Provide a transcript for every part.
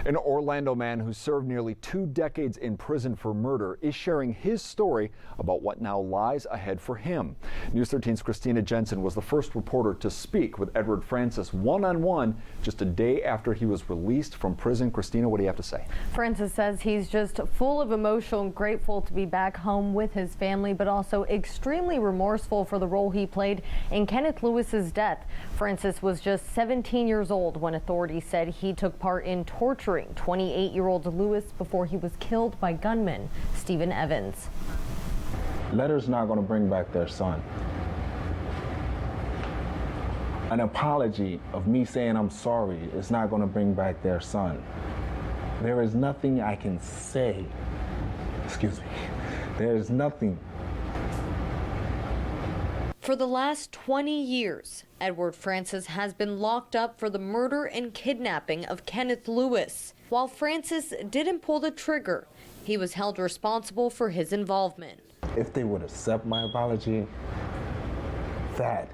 An Orlando man who served nearly 2 decades in prison for murder is sharing his story about what now lies ahead for him. News 13's Christina Jensen was the first reporter to speak with Edward Francis one-on-one just a day after he was released from prison. Christina, what do you have to say? Francis says he's just full of emotion and grateful to be back home with his family, but also extremely remorseful for the role he played in Kenneth Lewis's death. Francis was just 17 years old when authorities said he took part in torturing 28-year-old Lewis before he was killed by gunman Stephen Evans. Letters not going to bring back their son. An apology of me saying I'm sorry is not going to bring back their son. There is nothing I can say. Excuse me. There is nothing. For the last 20 years, Edward Francis has been locked up for the murder and kidnapping of Kenneth Lewis. While Francis didn't pull the trigger, he was held responsible for his involvement. If they would accept my apology, that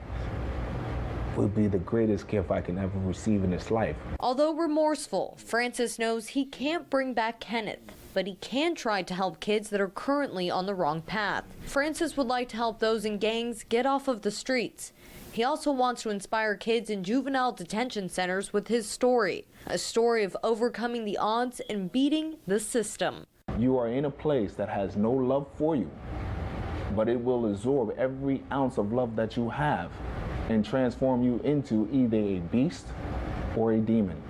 would be the greatest gift I can ever receive in this life. Although remorseful, Francis knows he can't bring back Kenneth, but he can try to help kids that are currently on the wrong path. Francis would like to help those in gangs get off of the streets. He also wants to inspire kids in juvenile detention centers with his story, a story of overcoming the odds and beating the system. You are in a place that has no love for you, but it will absorb every ounce of love that you have and transform you into either a beast or a demon.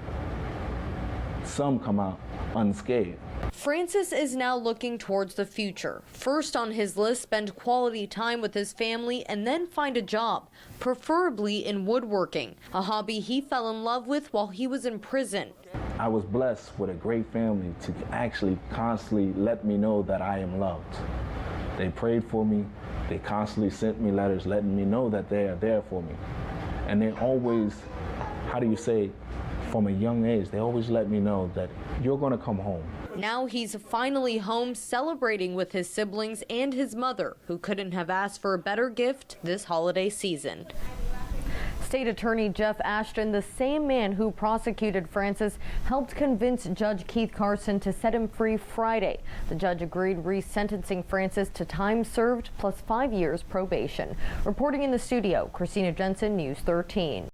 Some come out unscathed. Francis is now looking towards the future. First on his list, spend quality time with his family and then find a job, preferably in woodworking, a hobby he fell in love with while he was in prison. I was blessed with a great family to actually constantly let me know that I am loved. They prayed for me. They constantly sent me letters letting me know that they are there for me. And they always, from a young age, they always let me know that you're going to come home. Now he's finally home celebrating with his siblings and his mother, who couldn't have asked for a better gift this holiday season. State Attorney Jeff Ashton, the same man who prosecuted Francis, helped convince Judge Keith Carson to set him free Friday. The judge agreed resentencing Francis to time served plus 5 years probation. Reporting in the studio, Christina Jensen, News 13.